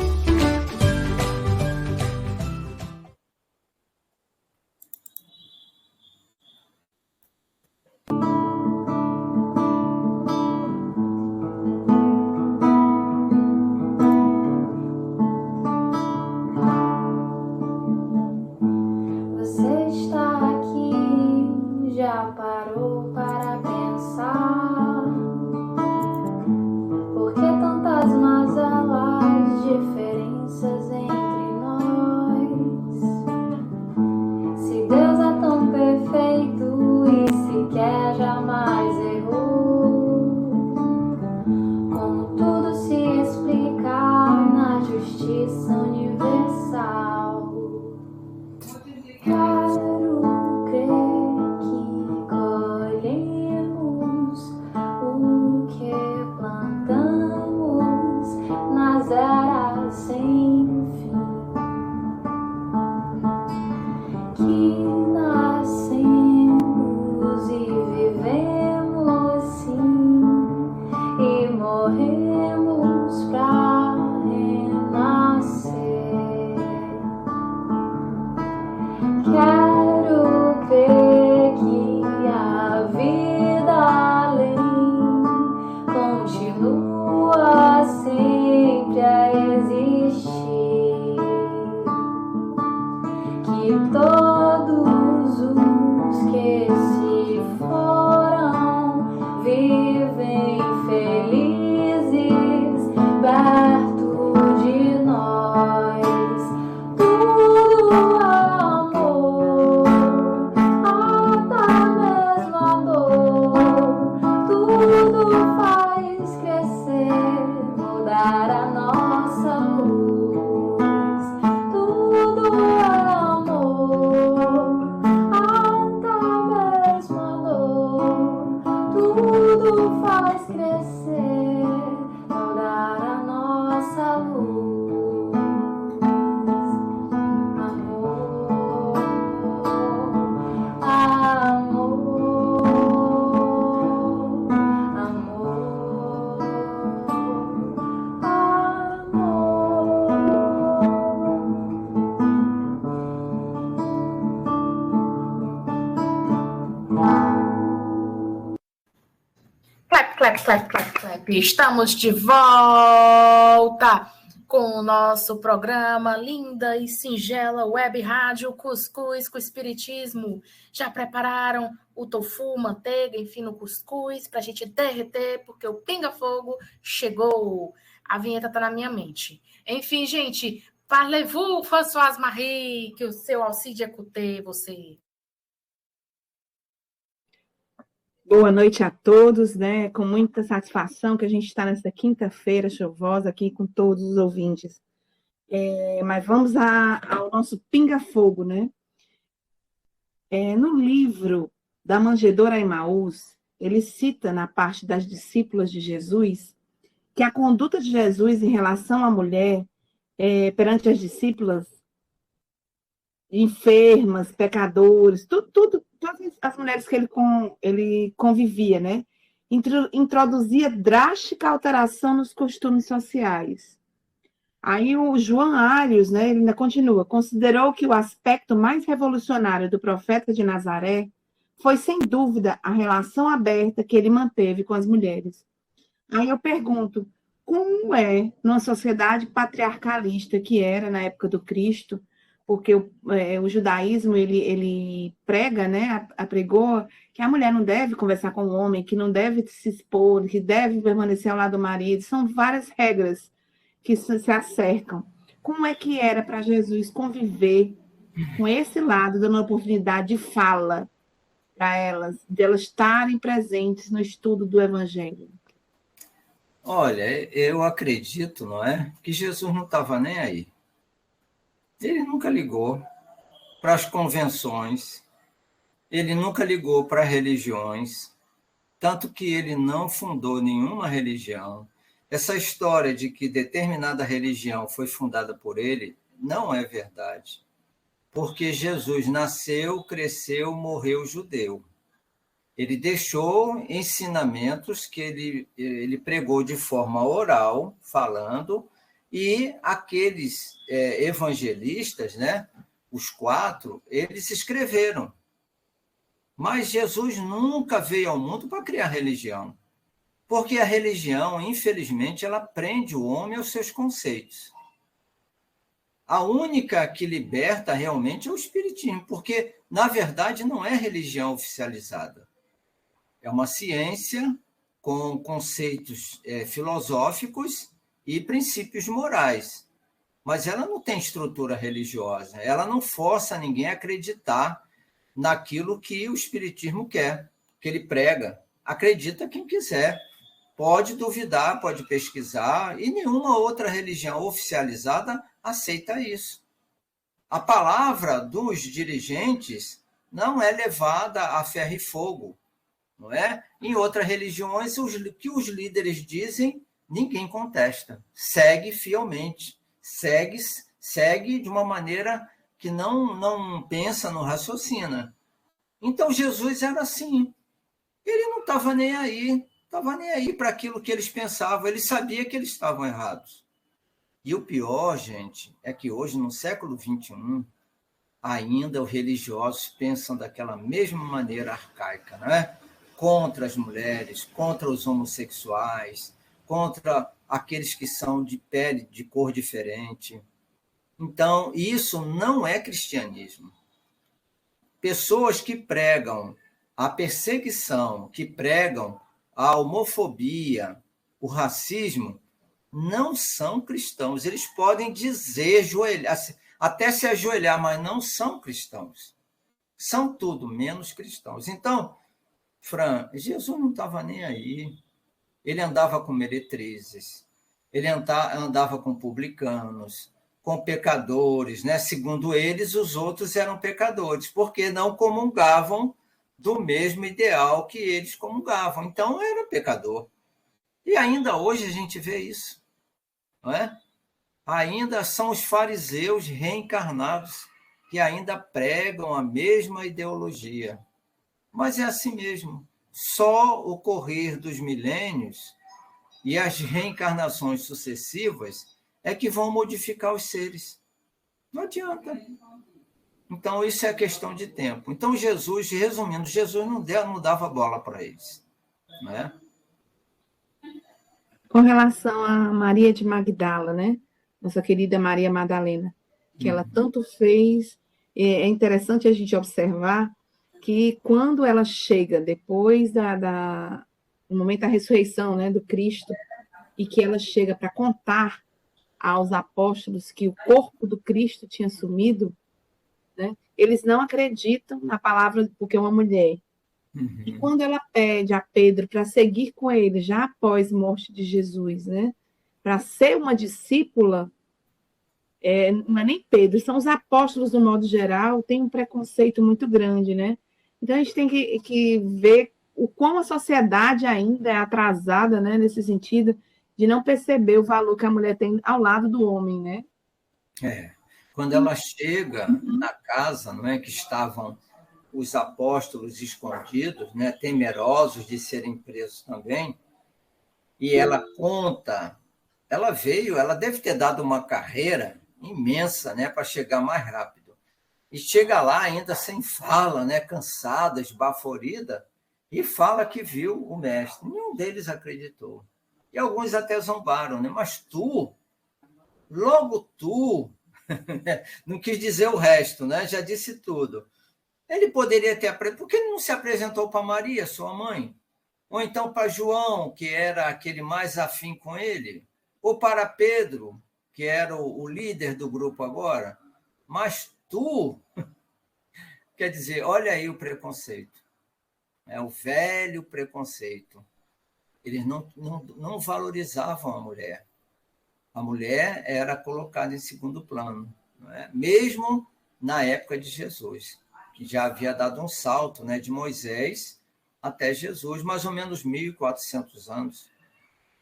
Estamos de volta com o nosso programa linda e singela Web Rádio Cuscuz com Espiritismo. Já prepararam o tofu, manteiga, enfim, no cuscuz para a gente derreter, porque o pinga-fogo chegou. A vinheta está na minha mente. Enfim, gente, parlez-vous, Françoise Marie, que o seu Alcide écouter você. Boa noite a todos, né? Com muita satisfação que a gente está nessa quinta-feira chuvosa aqui com todos os ouvintes. Mas vamos ao nosso pinga-fogo, né? No livro da Manjedoura a Emaús, ele cita na parte das discípulas de Jesus que a conduta de Jesus em relação à mulher perante as discípulas enfermas, pecadores, todas as mulheres que ele convivia, né? Introduzia drástica alteração nos costumes sociais. Aí o João Arius, né, ele ainda continua, considerou que o aspecto mais revolucionário do profeta de Nazaré foi, sem dúvida, a relação aberta que ele manteve com as mulheres. Aí eu pergunto, como numa sociedade patriarcalista que era na época do Cristo, porque o judaísmo, ele prega, né, apregou que a mulher não deve conversar com o homem, que não deve se expor, que deve permanecer ao lado do marido. São várias regras que se acercam. Como é que era para Jesus conviver com esse lado, dando uma oportunidade de fala para elas, de elas estarem presentes no estudo do Evangelho? Olha, eu acredito, não é, que Jesus não estava nem aí. Ele nunca ligou para as convenções, ele nunca ligou para religiões, tanto que ele não fundou nenhuma religião. Essa história de que determinada religião foi fundada por ele não é verdade, porque Jesus nasceu, cresceu, morreu judeu. Ele deixou ensinamentos que ele pregou de forma oral, falando, e aqueles evangelistas, né, os 4, eles escreveram. Mas Jesus nunca veio ao mundo para criar religião, porque a religião, infelizmente, ela prende o homem aos seus conceitos. A única que liberta realmente é o espiritismo, porque, na verdade, não é religião oficializada. É uma ciência com conceitos filosóficos e princípios morais, mas ela não tem estrutura religiosa, ela não força ninguém a acreditar naquilo que o espiritismo quer, que ele prega. Acredita quem quiser, pode duvidar, pode pesquisar, e nenhuma outra religião oficializada aceita isso. A palavra dos dirigentes não é levada a ferro e fogo, não é? Em outras religiões, o que os líderes dizem, ninguém contesta, segue fielmente, segue de uma maneira que não pensa, não raciocina. Então, Jesus era assim. Ele não estava nem aí para aquilo que eles pensavam, ele sabia que eles estavam errados. E o pior, gente, é que hoje, no século XXI, ainda os religiosos pensam daquela mesma maneira arcaica, não é? Contra as mulheres, contra os homossexuais, contra aqueles que são de pele, de cor diferente. Então, isso não é cristianismo. Pessoas que pregam a perseguição, que pregam a homofobia, o racismo, não são cristãos. Eles podem dizer, até se ajoelhar, mas não são cristãos. São tudo menos cristãos. Então, Fran, Jesus não estava nem aí. Ele andava com meretrizes, ele andava com publicanos, com pecadores, né? Segundo eles, os outros eram pecadores, porque não comungavam do mesmo ideal que eles comungavam. Então, era pecador. E ainda hoje a gente vê isso, não é? Ainda são os fariseus reencarnados que ainda pregam a mesma ideologia. Mas é assim mesmo. Só o correr dos milênios e as reencarnações sucessivas é que vão modificar os seres. Não adianta. Então, isso é questão de tempo. Então, Jesus, resumindo, Jesus não dava bola para eles. Não é? Com relação a Maria de Magdala, né? Nossa querida Maria Madalena, que ela tanto fez, é interessante a gente observar que quando ela chega, depois no momento da ressurreição, né, do Cristo, e que ela chega para contar aos apóstolos que o corpo do Cristo tinha sumido, né, eles não acreditam na palavra, porque é uma mulher. E quando ela pede a Pedro para seguir com ele, já após a morte de Jesus, né? Para ser uma discípula, não é nem Pedro, são os apóstolos, do modo geral, tem um preconceito muito grande, né? Então, a gente tem que ver o quão a sociedade ainda é atrasada, né, nesse sentido, de não perceber o valor que a mulher tem ao lado do homem, né? Quando ela chega na casa, não é, que estavam os apóstolos escondidos, né, temerosos de serem presos também, e ela conta, ela deve ter dado uma carreira imensa, né, para chegar mais rápido. E chega lá ainda sem fala, né, cansada, esbaforida, e fala que viu o mestre. Nenhum deles acreditou. E alguns até zombaram, né? Mas tu, logo tu, não quis dizer o resto, né? Já disse tudo. Ele poderia ter apresentado. Por que ele não se apresentou para Maria, sua mãe? Ou então para João, que era aquele mais afim com ele? Ou para Pedro, que era o líder do grupo agora? Mas tu, quer dizer, olha aí o preconceito. É o velho preconceito. Eles não valorizavam a mulher. A mulher era colocada em segundo plano, não é? Mesmo na época de Jesus, que já havia dado um salto, né, de Moisés até Jesus, mais ou menos 1.400 anos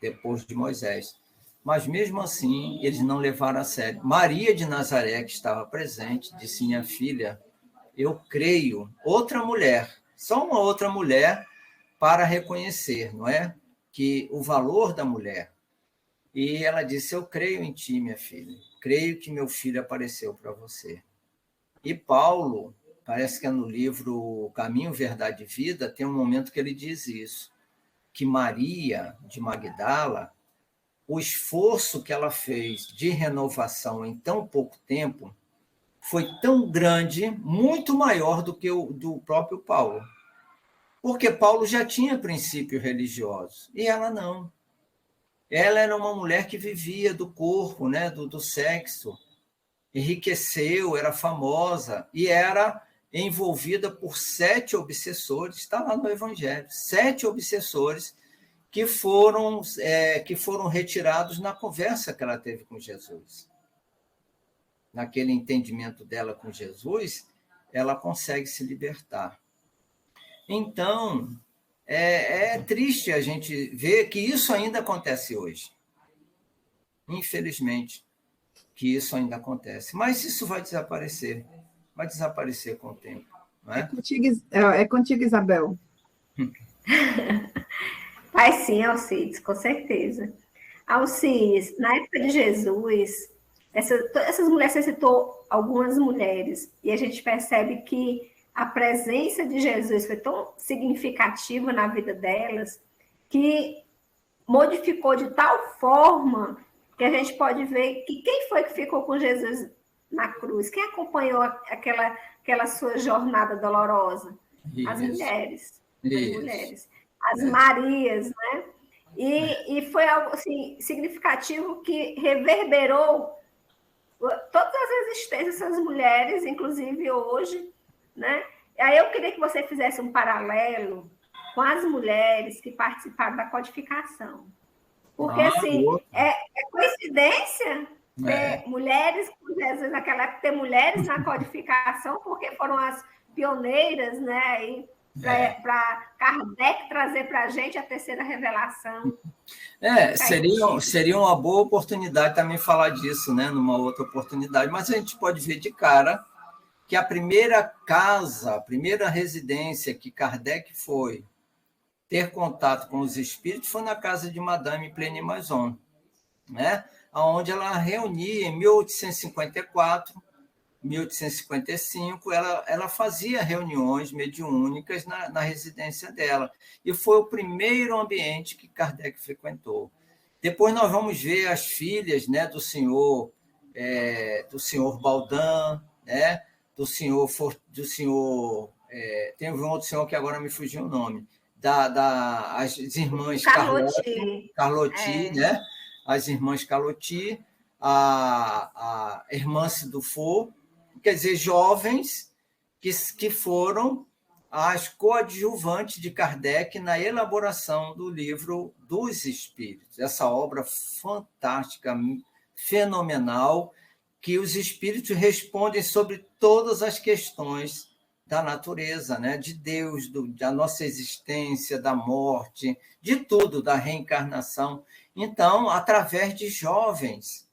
depois de Moisés. Mas, mesmo assim, eles não levaram a sério. Maria de Nazaré, que estava presente, disse: minha filha, eu creio. Outra mulher, só uma outra mulher para reconhecer, não é? Que o valor da mulher. E ela disse: eu creio em ti, minha filha. Creio que meu filho apareceu para você. E Paulo, parece que é no livro Caminho, Verdade e Vida, tem um momento que ele diz isso, que Maria de Magdala, o esforço que ela fez de renovação em tão pouco tempo foi tão grande, muito maior do que o do próprio Paulo. Porque Paulo já tinha princípios religiosos, e ela não. Ela era uma mulher que vivia do corpo, né, do sexo, enriqueceu, era famosa, e era envolvida por 7 obsessores, está lá no Evangelho, 7 obsessores que foram retirados na conversa que ela teve com Jesus. Naquele entendimento dela com Jesus, ela consegue se libertar. Então, é triste a gente ver que isso ainda acontece hoje. Infelizmente, que isso ainda acontece. Mas isso vai desaparecer com o tempo. Não é? É contigo, Isabel. Vai sim, Alcides, com certeza. Alcides, na época de Jesus, essas mulheres, você citou algumas mulheres, e a gente percebe que a presença de Jesus foi tão significativa na vida delas, que modificou de tal forma que a gente pode ver que quem foi que ficou com Jesus na cruz? Quem acompanhou aquela sua jornada dolorosa? As mulheres. As mulheres. As Marias, né? E foi algo assim, significativo que reverberou todas as existências dessas mulheres, inclusive hoje, né? Aí eu queria que você fizesse um paralelo com as mulheres que participaram da codificação. Porque, assim, é coincidência ter mulheres com Jesus naquela época, ter mulheres na codificação, porque foram as pioneiras, né? E para Kardec trazer para a gente a terceira revelação. Seria uma boa oportunidade também falar disso, né? Numa outra oportunidade, mas a gente pode ver de cara que a primeira casa, a primeira residência que Kardec foi ter contato com os espíritos foi na casa de Madame Pliny Maison, né? Onde ela reunia em 1854, 1855, ela fazia reuniões mediúnicas na residência dela. E foi o primeiro ambiente que Kardec frequentou. Depois nós vamos ver as filhas, né, do senhor Baldin, né, tem um outro senhor que agora me fugiu o nome, as irmãs Carlotti, né? As irmãs Carlotti, a Hermance Dufour, quer dizer, jovens que foram as coadjuvantes de Kardec na elaboração do livro dos Espíritos. Essa obra fantástica, fenomenal, que os Espíritos respondem sobre todas as questões da natureza, né? De Deus, da nossa existência, da morte, de tudo, da reencarnação. Então, através de jovens,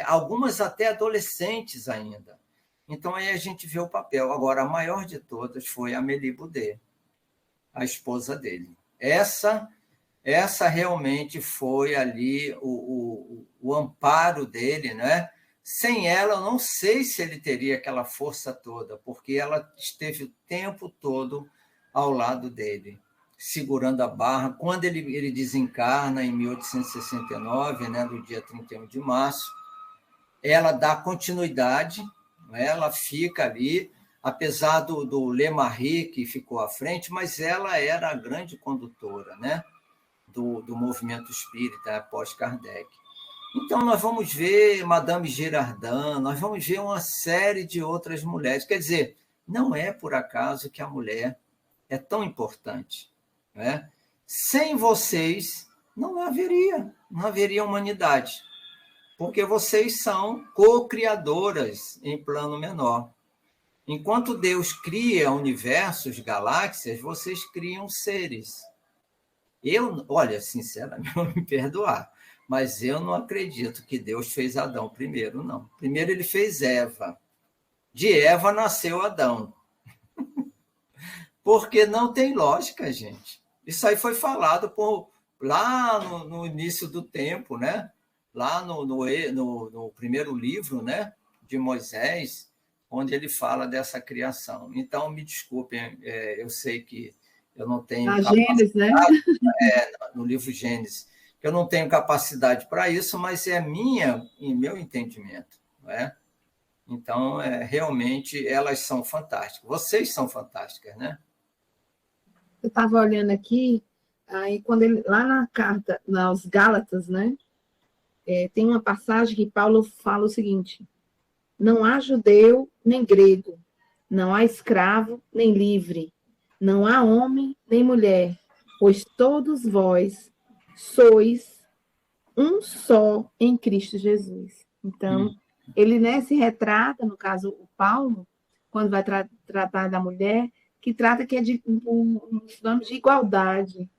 algumas até adolescentes ainda. Então, aí a gente vê o papel. Agora, a maior de todas foi a Amélie Boudet, a esposa dele. Essa realmente foi ali o amparo dele, né? Sem ela, eu não sei se ele teria aquela força toda, porque ela esteve o tempo todo ao lado dele, segurando a barra. Quando ele desencarna, em 1869, né, no dia 31 de março, ela dá continuidade, ela fica ali, apesar do Le Marie, que ficou à frente, mas ela era a grande condutora, né, do movimento espírita após Kardec. Então, nós vamos ver Madame Girardin, nós vamos ver uma série de outras mulheres. Quer dizer, não é por acaso que a mulher é tão importante, né? Sem vocês, não haveria humanidade, porque vocês são co-criadoras em plano menor. Enquanto Deus cria universos, galáxias, vocês criam seres. Olha, sinceramente, vou me perdoar, mas eu não acredito que Deus fez Adão primeiro, não. Primeiro ele fez Eva. De Eva nasceu Adão. Porque não tem lógica, gente. Isso aí foi falado lá no início do tempo, né? Lá no primeiro livro, né, de Moisés, onde ele fala dessa criação. Então, me desculpem, eu sei que eu não tenho Gênesis, né? No livro Gênesis. Eu não tenho capacidade para isso, mas é meu entendimento, não é? Então, realmente, elas são fantásticas. Vocês são fantásticas, né? Eu estava olhando aqui, aí quando lá na carta, aos Gálatas, né? Tem uma passagem que Paulo fala o seguinte: não há judeu nem grego, não há escravo nem livre, não há homem nem mulher, pois todos vós sois um só em Cristo Jesus. Então, ele, né, se retrata, no caso, o Paulo, quando vai tratar da mulher, que trata que é de igualdade.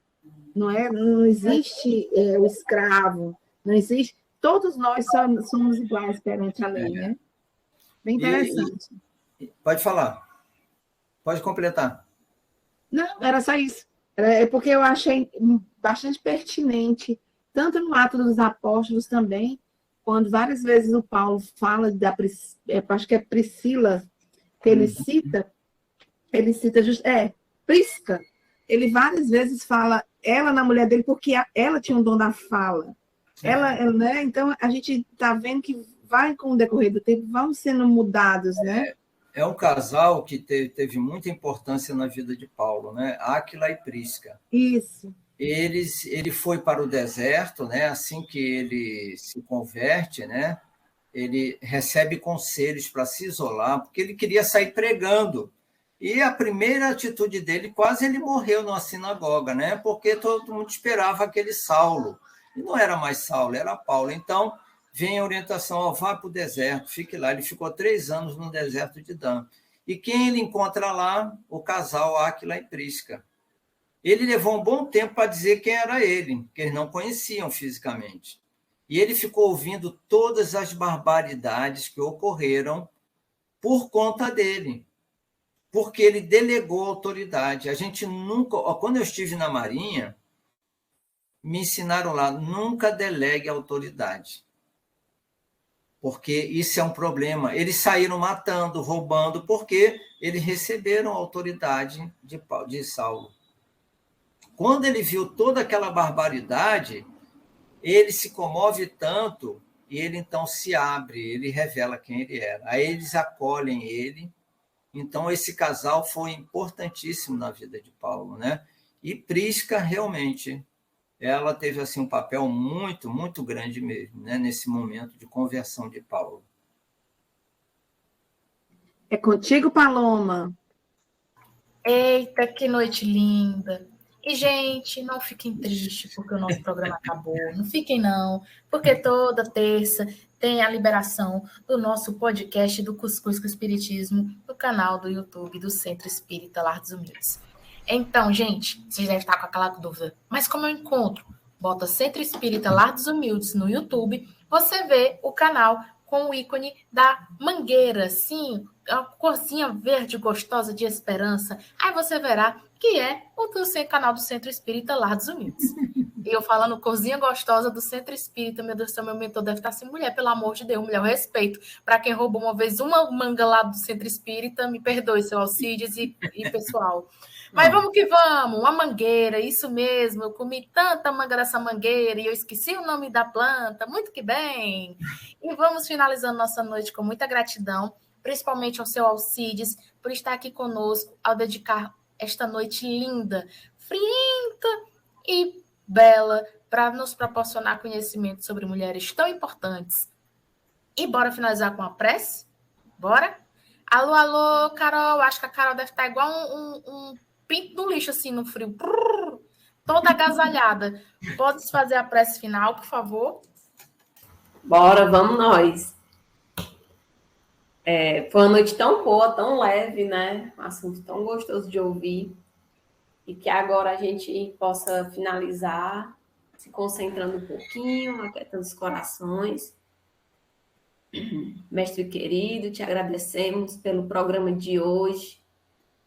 Não existe o escravo, não existe. Todos nós somos iguais perante a lei, né? Bem interessante. Pode falar. Pode completar. Não, era só isso. É porque eu achei bastante pertinente, tanto no Atos dos Apóstolos também, quando várias vezes o Paulo fala acho que é Priscila, que ele cita Prisca. Ele várias vezes fala ela na mulher dele, porque ela tinha um dom da fala. Ela, né? Então, a gente está vendo que vai, com o decorrer do tempo, vão sendo mudados, né? É um casal que teve muita importância na vida de Paulo, né? Áquila e Prisca. Isso. Ele foi para o deserto, né? Assim que ele se converte, né? Ele recebe conselhos para se isolar, porque ele queria sair pregando. E a primeira atitude dele, quase ele morreu numa sinagoga, né? Porque todo mundo esperava aquele Saulo. E não era mais Saulo, era Paulo. Então, vem a orientação, vá para o deserto, fique lá. Ele ficou 3 anos no deserto de Dan. E quem ele encontra lá? O casal Áquila e Prisca. Ele levou um bom tempo para dizer quem era ele, que eles não conheciam fisicamente. E ele ficou ouvindo todas as barbaridades que ocorreram por conta dele, porque ele delegou autoridade. A gente nunca... Quando eu estive na Marinha, me ensinaram lá, nunca delegue autoridade, porque isso é um problema. Eles saíram matando, roubando, porque eles receberam a autoridade de Saulo. Quando ele viu toda aquela barbaridade, ele se comove tanto, e ele então se abre, ele revela quem ele era. Aí eles acolhem ele. Então, esse casal foi importantíssimo na vida de Paulo, né? E Prisca, realmente, ela teve assim, um papel muito, muito grande mesmo, né? Nesse momento de conversão de Paulo. É contigo, Paloma. Eita, que noite linda! E, gente, não fiquem tristes porque o nosso programa acabou. Não fiquem, não, porque toda terça tem a liberação do nosso podcast do Cuscuz com Espiritismo no canal do YouTube do Centro Espírita Lar dos Humildes. Então, gente, vocês devem estar com aquela dúvida. Mas como eu encontro? Bota Centro Espírita Lar dos Humildes no YouTube, você vê o canal com o ícone da mangueira, sim, a corzinha verde gostosa de esperança. Aí você verá que é o canal do Centro Espírita Lar dos Humildes. E eu falando corzinha gostosa do Centro Espírita, meu Deus do céu, meu mentor deve estar assim, mulher, pelo amor de Deus, mulher, eu respeito. Para quem roubou uma vez uma manga lá do Centro Espírita, me perdoe, seu Alcides e pessoal. Mas vamos que vamos, uma mangueira, isso mesmo, eu comi tanta manga dessa mangueira e eu esqueci o nome da planta, muito que bem. E vamos finalizando nossa noite com muita gratidão, principalmente ao seu Alcides, por estar aqui conosco ao dedicar esta noite linda, frienta e bela, para nos proporcionar conhecimento sobre mulheres tão importantes. E bora finalizar com a prece? Bora? Alô, alô, Carol, acho que a Carol deve estar igual um pinto no lixo, assim, no frio. Toda agasalhada. Pode fazer a prece final, por favor? Bora, vamos nós. Foi uma noite tão boa, tão leve, né? Um assunto tão gostoso de ouvir. E que agora a gente possa finalizar se concentrando um pouquinho, aquietando os corações. Mestre querido, te agradecemos pelo programa de hoje,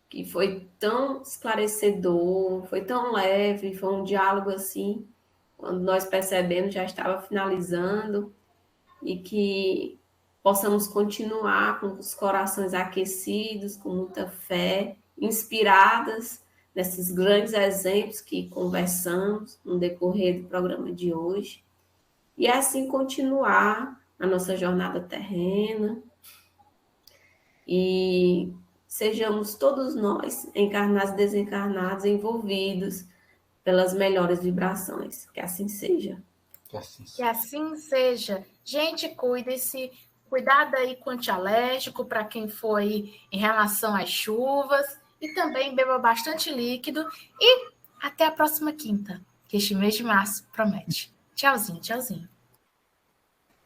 que foi tão esclarecedor, foi tão leve, foi um diálogo assim, quando nós percebemos já estava finalizando, e que possamos continuar com os corações aquecidos, com muita fé, inspiradas nesses grandes exemplos que conversamos no decorrer do programa de hoje, e assim continuar a nossa jornada terrena, e sejamos todos nós, encarnados e desencarnados, envolvidos pelas melhores vibrações. Que assim seja. Que assim seja. Gente, cuide-se. Cuidado aí com antialérgico para quem foi em relação às chuvas. E também beba bastante líquido. E até a próxima quinta, que este mês de março promete. Tchauzinho, tchauzinho.